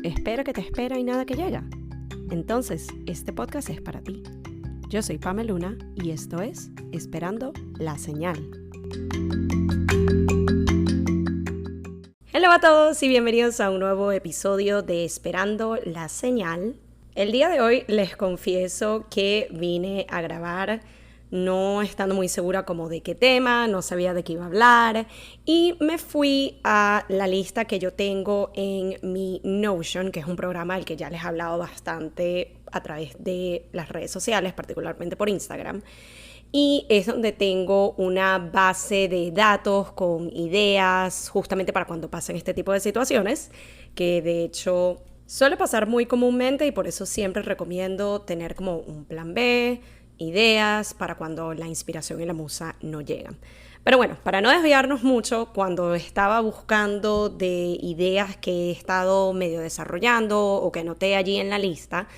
Espera que te espera y nada que llega. Entonces, este podcast es para ti. Yo soy Pamela Luna y esto es Esperando la Señal. Hola a todos y bienvenidos a un nuevo episodio de Esperando la Señal. El día de hoy les confieso que vine a grabar no estando muy segura como de qué tema, no sabía de qué iba a hablar y me fui a la lista que yo tengo en mi Notion, que es un programa del que ya les he hablado bastante a través de las redes sociales, particularmente por Instagram. Y es donde tengo una base de datos con ideas justamente para cuando pasen este tipo de situaciones, que de hecho suele pasar muy comúnmente y por eso siempre recomiendo tener como un plan B, ideas para cuando la inspiración y la musa no llegan. Pero bueno, para no desviarnos mucho, cuando estaba buscando de ideas que he estado medio desarrollando o que anoté allí en la lista,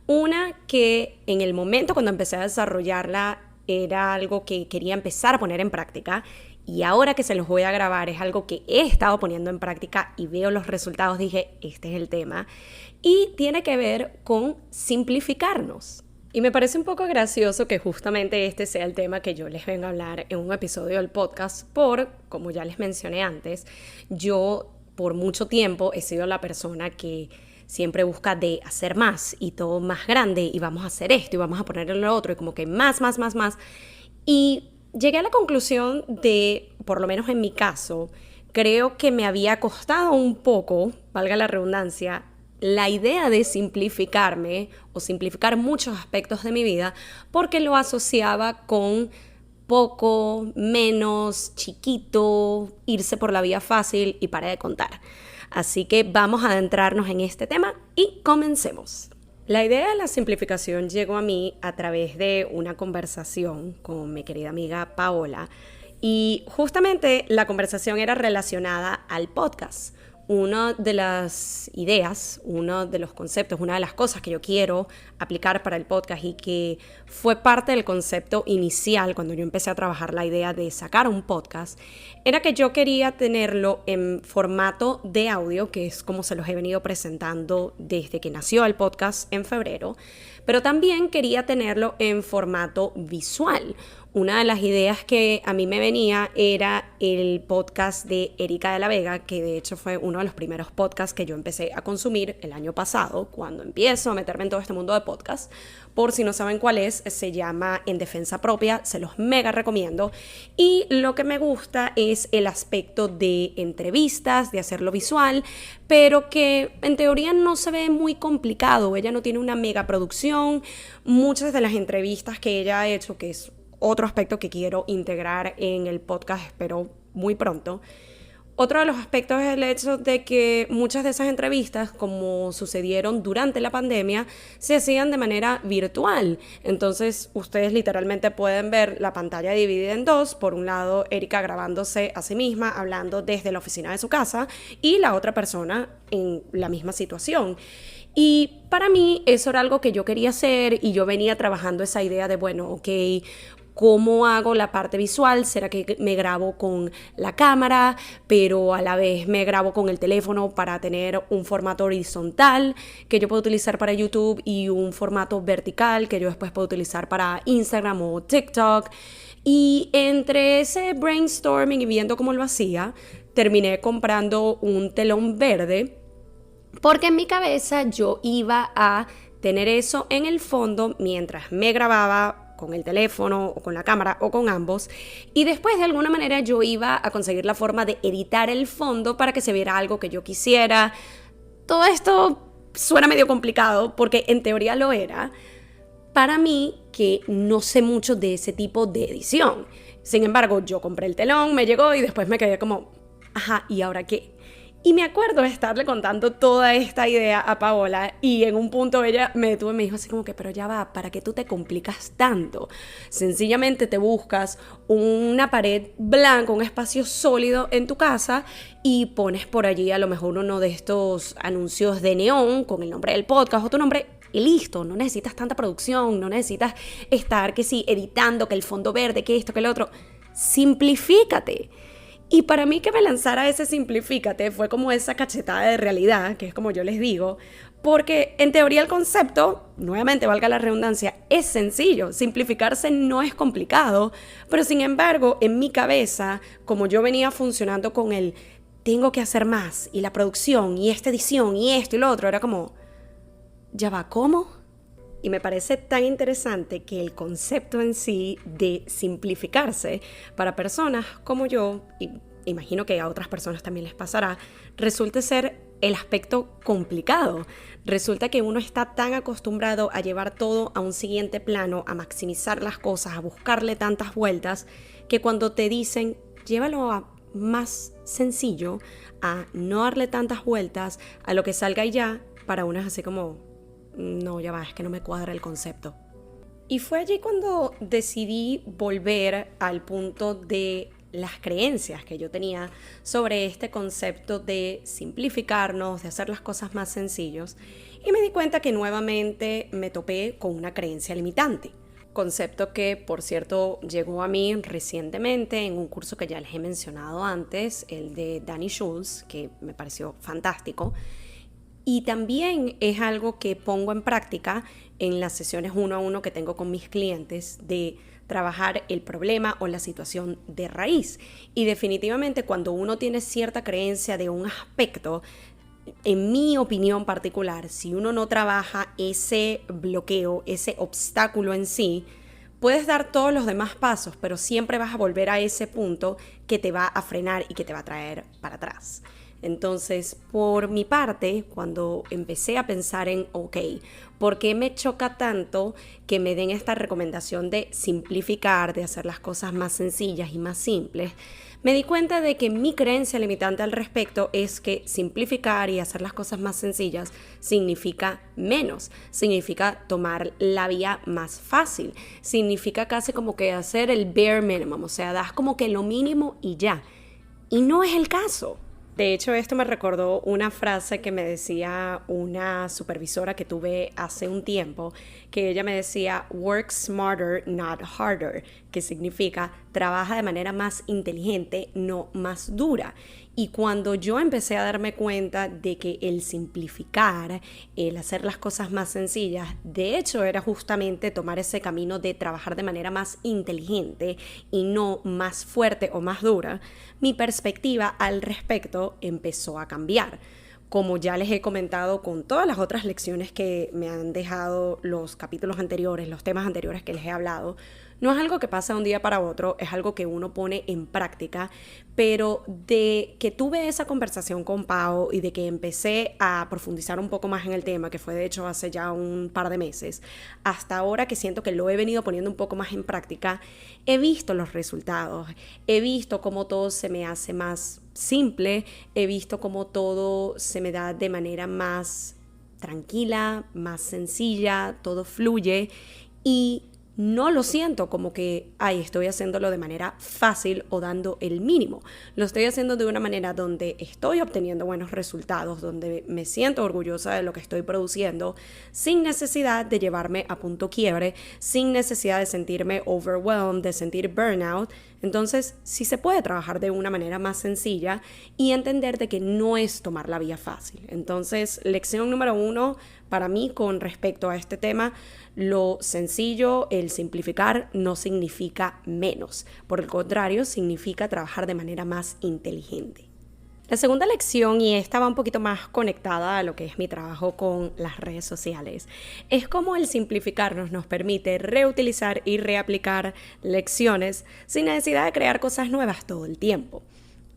una que en el momento cuando empecé a desarrollarla era algo que quería empezar a poner en práctica y ahora que se los voy a grabar es algo que he estado poniendo en práctica y veo los resultados, dije, este es el tema, y tiene que ver con simplificarnos. Y me parece un poco gracioso que justamente este sea el tema que yo les venga a hablar en un episodio del podcast como ya les mencioné antes, yo por mucho tiempo he sido la persona que siempre busca de hacer más y todo más grande y vamos a hacer esto y vamos a ponerle lo otro y como que más. Y llegué a la conclusión de, por lo menos en mi caso, creo que me había costado un poco, valga la redundancia, la idea de simplificarme o simplificar muchos aspectos de mi vida porque lo asociaba con poco, menos, chiquito, irse por la vía fácil y para de contar. Así que vamos a adentrarnos en este tema y comencemos. La idea de la simplificación llegó a mí a través de una conversación con mi querida amiga Paola y justamente la conversación era relacionada al podcast. Una de las ideas, uno de los conceptos, una de las cosas que yo quiero aplicar para el podcast y que fue parte del concepto inicial cuando yo empecé a trabajar la idea de sacar un podcast, era que yo quería tenerlo en formato de audio, que es como se los he venido presentando desde que nació el podcast en febrero, pero también quería tenerlo en formato visual. Una de las ideas que a mí me venía era el podcast de Erika de la Vega, que de hecho fue uno de los primeros podcasts que yo empecé a consumir el año pasado, cuando empiezo a meterme en todo este mundo de podcast. Por si no saben cuál es, se llama En Defensa Propia, se los mega recomiendo. Y lo que me gusta es el aspecto de entrevistas, de hacerlo visual, pero que en teoría no se ve muy complicado. Ella no tiene una mega producción. Muchas de las entrevistas que ella ha hecho, que es otro aspecto que quiero integrar en el podcast, espero muy pronto. Otro de los aspectos es el hecho de que muchas de esas entrevistas, como sucedieron durante la pandemia, se hacían de manera virtual. Entonces, ustedes literalmente pueden ver la pantalla dividida en dos. Por un lado, Erika grabándose a sí misma, hablando desde la oficina de su casa, y la otra persona en la misma situación. Y para mí eso era algo que yo quería hacer y yo venía trabajando esa idea de, bueno, ok, ¿cómo hago la parte visual? ¿Será que me grabo con la cámara, pero a la vez me grabo con el teléfono para tener un formato horizontal que yo puedo utilizar para YouTube y un formato vertical que yo después puedo utilizar para Instagram o TikTok? Y entre ese brainstorming y viendo cómo lo hacía, terminé comprando un telón verde porque en mi cabeza yo iba a tener eso en el fondo mientras me grababa con el teléfono o con la cámara o con ambos y después de alguna manera yo iba a conseguir la forma de editar el fondo para que se viera algo que yo quisiera. Todo esto suena medio complicado porque en teoría lo era para mí que no sé mucho de ese tipo de edición. Sin embargo, yo compré el telón, me llegó y después me quedé como, ajá, ¿y ahora qué? Y me acuerdo de estarle contando toda esta idea a Paola y en un punto ella me detuvo y me dijo así como que, pero ya va, ¿para qué tú te complicas tanto? Sencillamente te buscas una pared blanca, un espacio sólido en tu casa y pones por allí a lo mejor uno de estos anuncios de neón con el nombre del podcast o tu nombre y listo. No necesitas tanta producción, no necesitas estar que sí, editando, que el fondo verde, que esto, que el otro. Simplifícate. Y para mí que me lanzara ese simplifícate fue como esa cachetada de realidad, que es como yo les digo, porque en teoría el concepto, nuevamente valga la redundancia, es sencillo, simplificarse no es complicado, pero sin embargo en mi cabeza, como yo venía funcionando con el tengo que hacer más y la producción y esta edición y esto y lo otro, era como, ya va, ¿cómo? Y me parece tan interesante que el concepto en sí de simplificarse para personas como yo, y imagino que a otras personas también les pasará, resulta ser el aspecto complicado. Resulta que uno está tan acostumbrado a llevar todo a un siguiente plano, a maximizar las cosas, a buscarle tantas vueltas, que cuando te dicen, llévalo a más sencillo, a no darle tantas vueltas, a lo que salga y ya, para uno es así como, no, ya va, es que no me cuadra el concepto. Y fue allí cuando decidí volver al punto de las creencias que yo tenía sobre este concepto de simplificarnos, de hacer las cosas más sencillos, y me di cuenta que nuevamente me topé con una creencia limitante. Concepto que, por cierto, llegó a mí recientemente en un curso que ya les he mencionado antes, el de Danny Schultz, que me pareció fantástico. Y también es algo que pongo en práctica en las sesiones 1-a-1 que tengo con mis clientes de trabajar el problema o la situación de raíz. Y definitivamente cuando uno tiene cierta creencia de un aspecto, en mi opinión particular, si uno no trabaja ese bloqueo, ese obstáculo en sí, puedes dar todos los demás pasos, pero siempre vas a volver a ese punto que te va a frenar y que te va a traer para atrás. Entonces, por mi parte, cuando empecé a pensar en, ok, ¿por qué me choca tanto que me den esta recomendación de simplificar, de hacer las cosas más sencillas y más simples? Me di cuenta de que mi creencia limitante al respecto es que simplificar y hacer las cosas más sencillas significa menos, significa tomar la vía más fácil, significa casi como que hacer el bare minimum, o sea, das como que lo mínimo y ya. Y no es el caso. De hecho, esto me recordó una frase que me decía una supervisora que tuve hace un tiempo, que ella me decía, work smarter, not harder, que significa trabaja de manera más inteligente, no más dura. Y cuando yo empecé a darme cuenta de que el simplificar, el hacer las cosas más sencillas, de hecho era justamente tomar ese camino de trabajar de manera más inteligente y no más fuerte o más dura, mi perspectiva al respecto empezó a cambiar. Como ya les he comentado con todas las otras lecciones que me han dejado los capítulos anteriores, los temas anteriores que les he hablado, no es algo que pasa de un día para otro, es algo que uno pone en práctica, pero de que tuve esa conversación con Pau y de que empecé a profundizar un poco más en el tema, que fue de hecho hace ya un par de meses, hasta ahora que siento que lo he venido poniendo un poco más en práctica, he visto los resultados, he visto cómo todo se me hace más simple, he visto cómo todo se me da de manera más tranquila, más sencilla, todo fluye y no lo siento como que, estoy haciéndolo de manera fácil o dando el mínimo. Lo estoy haciendo de una manera donde estoy obteniendo buenos resultados, donde me siento orgullosa de lo que estoy produciendo, sin necesidad de llevarme a punto quiebre, sin necesidad de sentirme overwhelmed, de sentir burnout. Entonces, sí se puede trabajar de una manera más sencilla y entender de que no es tomar la vía fácil. Entonces, lección número 1 para mí con respecto a este tema, lo sencillo, el simplificar no significa menos. Por el contrario, significa trabajar de manera más inteligente. La segunda lección, y esta va un poquito más conectada a lo que es mi trabajo con las redes sociales, es cómo el simplificarnos nos permite reutilizar y reaplicar lecciones sin necesidad de crear cosas nuevas todo el tiempo.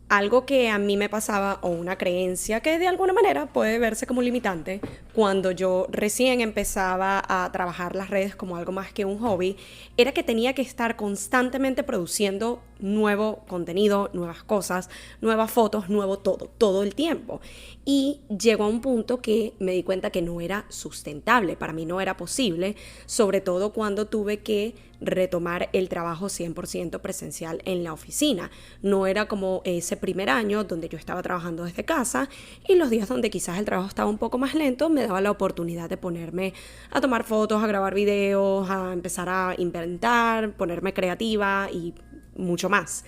Algo que a mí me pasaba, o una creencia que de alguna manera puede verse como limitante, cuando yo recién empezaba a trabajar las redes como algo más que un hobby, era que tenía que estar constantemente produciendo nuevo contenido, nuevas cosas, nuevas fotos, nuevo todo el tiempo. Y llegó a un punto que me di cuenta que no era sustentable, para mí no era posible, sobre todo cuando tuve que retomar el trabajo 100% presencial en la oficina. No era como ese primer año donde yo estaba trabajando desde casa y los días donde quizás el trabajo estaba un poco más lento me daba la oportunidad de ponerme a tomar fotos, a grabar videos, a empezar a inventar, ponerme creativa y mucho más.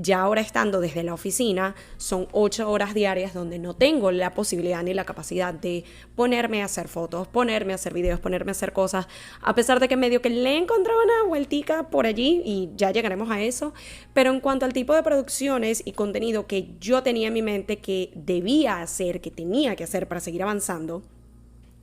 Ya ahora estando desde la oficina, son 8 horas diarias donde no tengo la posibilidad ni la capacidad de ponerme a hacer fotos, ponerme a hacer videos, ponerme a hacer cosas, a pesar de que medio que le he encontrado una vueltica por allí y ya llegaremos a eso. Pero en cuanto al tipo de producciones y contenido que yo tenía en mi mente que debía hacer, que tenía que hacer para seguir avanzando,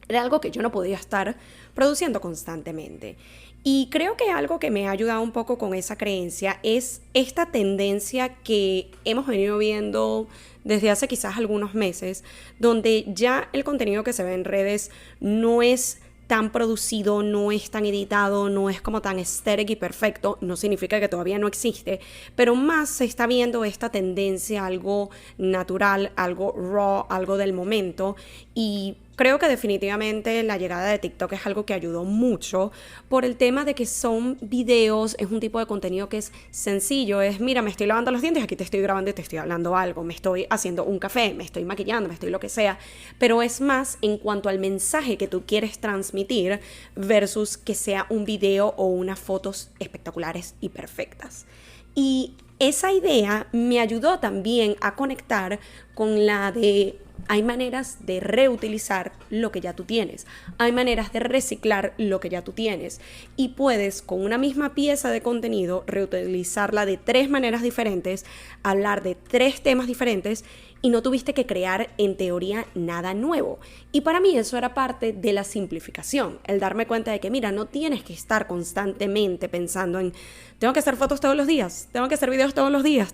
era algo que yo no podía estar produciendo constantemente. Y creo que algo que me ha ayudado un poco con esa creencia es esta tendencia que hemos venido viendo desde hace quizás algunos meses, donde ya el contenido que se ve en redes no es tan producido, no es tan editado, no es como tan estético y perfecto. No significa que todavía no existe, pero más se está viendo esta tendencia, algo natural, algo raw, algo del momento. Y creo que definitivamente la llegada de TikTok es algo que ayudó mucho por el tema de que son videos, es un tipo de contenido que es sencillo, es mira, me estoy lavando los dientes, aquí te estoy grabando y te estoy hablando algo, me estoy haciendo un café, me estoy maquillando, me estoy lo que sea, pero es más en cuanto al mensaje que tú quieres transmitir versus que sea un video o unas fotos espectaculares y perfectas. Y esa idea me ayudó también a conectar con la de hay maneras de reutilizar lo que ya tú tienes, hay maneras de reciclar lo que ya tú tienes y puedes con una misma pieza de contenido reutilizarla de 3 maneras diferentes, hablar de 3 temas diferentes y no tuviste que crear en teoría nada nuevo. Y para mí eso era parte de la simplificación, el darme cuenta de que mira, no tienes que estar constantemente pensando en tengo que hacer fotos todos los días, tengo que hacer videos todos los días,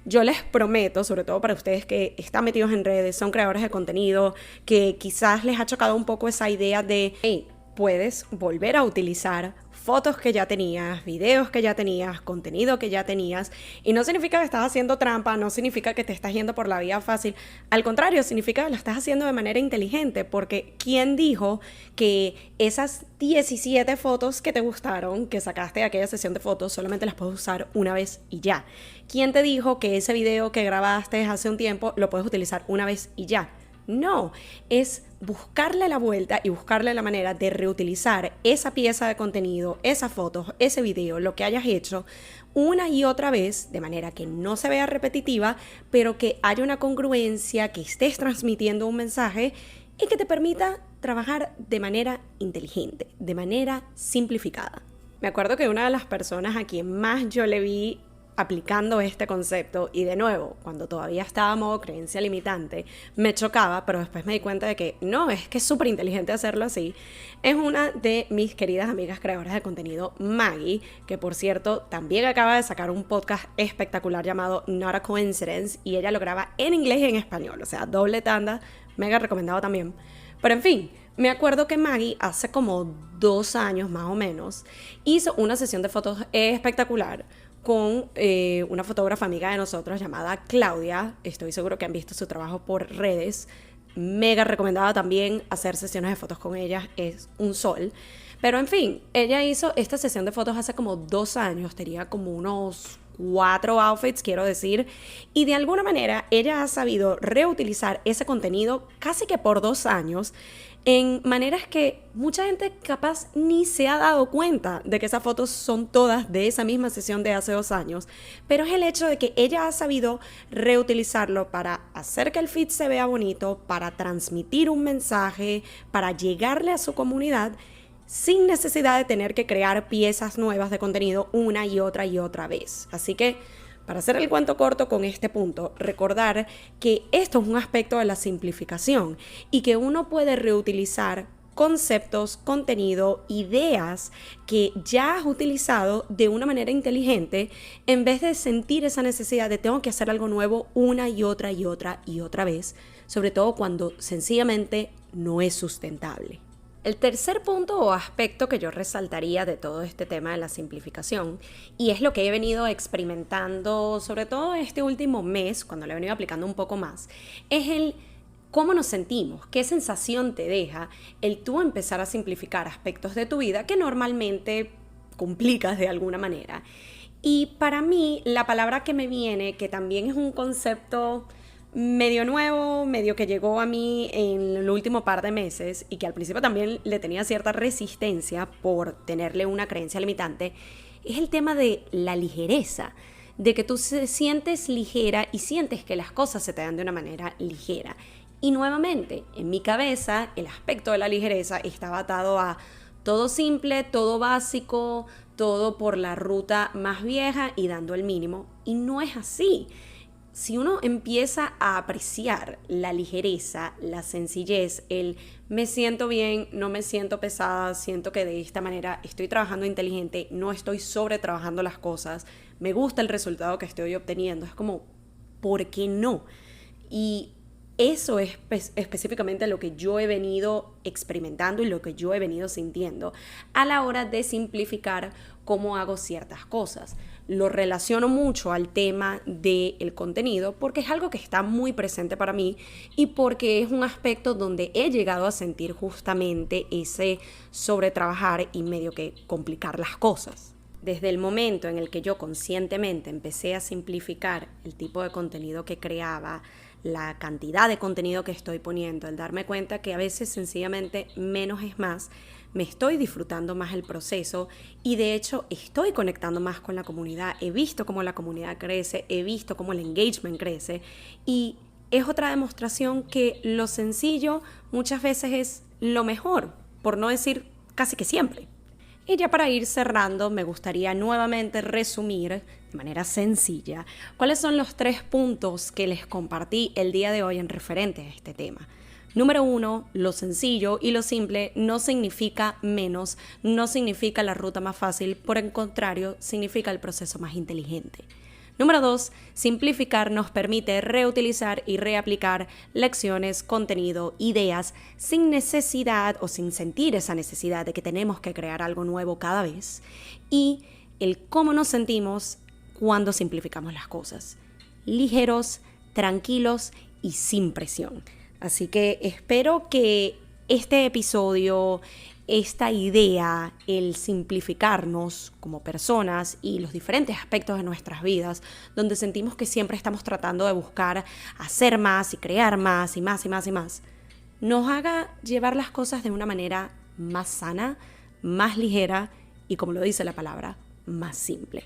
Yo les prometo, sobre todo para ustedes que están metidos en redes, son creadores de contenido, que quizás les ha chocado un poco esa idea de, hey, puedes volver a utilizar fotos que ya tenías, videos que ya tenías, contenido que ya tenías, y no significa que estás haciendo trampa, no significa que te estás yendo por la vía fácil, al contrario, significa que lo estás haciendo de manera inteligente, porque ¿quién dijo que esas 17 fotos que te gustaron, que sacaste de aquella sesión de fotos, solamente las puedes usar una vez y ya? ¿Quién te dijo que ese video que grabaste hace un tiempo lo puedes utilizar una vez y ya? No, es buscarle la vuelta y buscarle la manera de reutilizar esa pieza de contenido, esas fotos, ese video, lo que hayas hecho una y otra vez, de manera que no se vea repetitiva, pero que haya una congruencia, que estés transmitiendo un mensaje y que te permita trabajar de manera inteligente, de manera simplificada. Me acuerdo que una de las personas a quien más yo le vi aplicando este concepto, y de nuevo, cuando todavía estaba a modo creencia limitante, me chocaba, pero después me di cuenta de que no, es que es súper inteligente hacerlo así, es una de mis queridas amigas creadoras de contenido, Maggie, que por cierto también acaba de sacar un podcast espectacular llamado Not a Coincidence, y ella lo graba en inglés y en español, o sea, doble tanda, mega recomendado también. Pero en fin, me acuerdo que Maggie hace como 2 años más o menos hizo una sesión de fotos espectacular con una fotógrafa amiga de nosotros llamada Claudia. Estoy seguro que han visto su trabajo por redes. Mega recomendada también hacer sesiones de fotos con ella, es un sol. Pero en fin, ella hizo esta sesión de fotos hace como 2 años, tenía como unos 4 outfits, quiero decir, y de alguna manera ella ha sabido reutilizar ese contenido casi que por 2 años en maneras que mucha gente capaz ni se ha dado cuenta de que esas fotos son todas de esa misma sesión de hace 2 años, pero es el hecho de que ella ha sabido reutilizarlo para hacer que el feed se vea bonito, para transmitir un mensaje, para llegarle a su comunidad sin necesidad de tener que crear piezas nuevas de contenido una y otra vez. Así que, para hacer el cuento corto con este punto, recordar que esto es un aspecto de la simplificación y que uno puede reutilizar conceptos, contenido, ideas que ya has utilizado de una manera inteligente en vez de sentir esa necesidad de tengo que hacer algo nuevo una y otra vez, sobre todo cuando sencillamente no es sustentable. El tercer punto o aspecto que yo resaltaría de todo este tema de la simplificación, y es lo que he venido experimentando sobre todo este último mes, cuando lo he venido aplicando un poco más, es el cómo nos sentimos, qué sensación te deja el tú empezar a simplificar aspectos de tu vida que normalmente complicas de alguna manera. Y para mí la palabra que me viene, que también es un concepto medio nuevo, medio que llegó a mí en el último par de meses y que al principio también le tenía cierta resistencia por tenerle una creencia limitante, es el tema de la ligereza, de que tú te sientes ligera y sientes que las cosas se te dan de una manera ligera. Y nuevamente, en mi cabeza, el aspecto de la ligereza estaba atado a todo simple, todo básico, todo por la ruta más vieja y dando el mínimo. Y no es así. Si uno empieza a apreciar la ligereza, la sencillez, el me siento bien, no me siento pesada, siento que de esta manera estoy trabajando inteligente, no estoy sobre trabajando las cosas, me gusta el resultado que estoy obteniendo, es como, ¿por qué no? Y eso es específicamente lo que yo he venido experimentando y lo que yo he venido sintiendo a la hora de simplificar cómo hago ciertas cosas. Lo relaciono mucho al tema del contenido porque es algo que está muy presente para mí y porque es un aspecto donde he llegado a sentir justamente ese sobretrabajar y medio que complicar las cosas. Desde el momento en el que yo conscientemente empecé a simplificar el tipo de contenido que creaba, la cantidad de contenido que estoy poniendo, el darme cuenta que a veces sencillamente menos es más, me estoy disfrutando más el proceso y de hecho estoy conectando más con la comunidad, he visto cómo la comunidad crece, he visto cómo el engagement crece y es otra demostración que lo sencillo muchas veces es lo mejor, por no decir casi que siempre. Y ya para ir cerrando, me gustaría nuevamente resumir de manera sencilla cuáles son los 3 puntos que les compartí el día de hoy en referente a este tema. Número 1, lo sencillo y lo simple no significa menos, no significa la ruta más fácil, por el contrario, significa el proceso más inteligente. Número 2, simplificar nos permite reutilizar y reaplicar lecciones, contenido, ideas sin necesidad o sin sentir esa necesidad de que tenemos que crear algo nuevo cada vez. Y el cómo nos sentimos cuando simplificamos las cosas. Ligeros, tranquilos y sin presión. Así que espero que este episodio, esta idea, el simplificarnos como personas y los diferentes aspectos de nuestras vidas, donde sentimos que siempre estamos tratando de buscar hacer más y crear más y más y más y más, nos haga llevar las cosas de una manera más sana, más ligera y, como lo dice la palabra, más simple.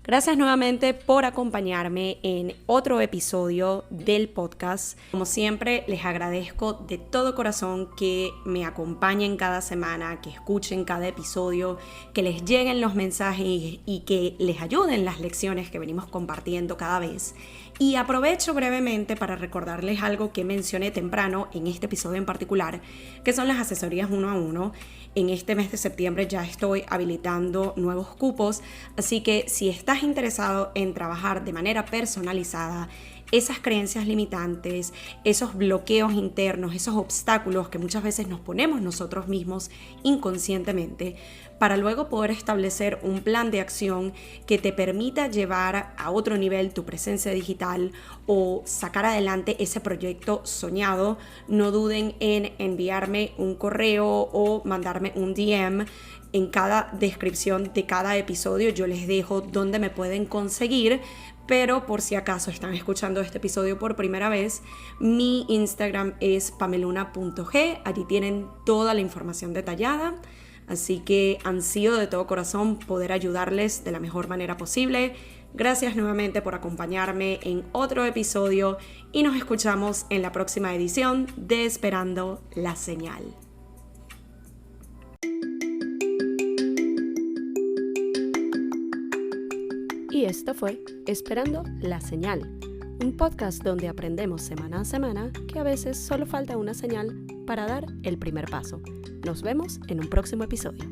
Gracias nuevamente por acompañarme en otro episodio del podcast. Como siempre, les agradezco de todo corazón que me acompañen cada semana, que escuchen cada episodio, que les lleguen los mensajes y que les ayuden las lecciones que venimos compartiendo cada vez. Y aprovecho brevemente para recordarles algo que mencioné temprano en este episodio en particular, que son las asesorías 1 a 1. En este mes de septiembre ya estoy habilitando nuevos cupos, así que si estás interesado en trabajar de manera personalizada esas creencias limitantes, esos bloqueos internos, esos obstáculos que muchas veces nos ponemos nosotros mismos inconscientemente, para luego poder establecer un plan de acción que te permita llevar a otro nivel tu presencia digital o sacar adelante ese proyecto soñado, no duden en enviarme un correo o mandarme un DM. En cada descripción de cada episodio yo les dejo dónde me pueden conseguir, pero por si acaso están escuchando este episodio por primera vez, mi Instagram es pameluna.g, allí tienen toda la información detallada, así que ansío de todo corazón poder ayudarles de la mejor manera posible. Gracias nuevamente por acompañarme en otro episodio y nos escuchamos en la próxima edición de Esperando la Señal. Y esto fue Esperando la Señal, un podcast donde aprendemos semana a semana que a veces solo falta una señal para dar el primer paso. Nos vemos en un próximo episodio.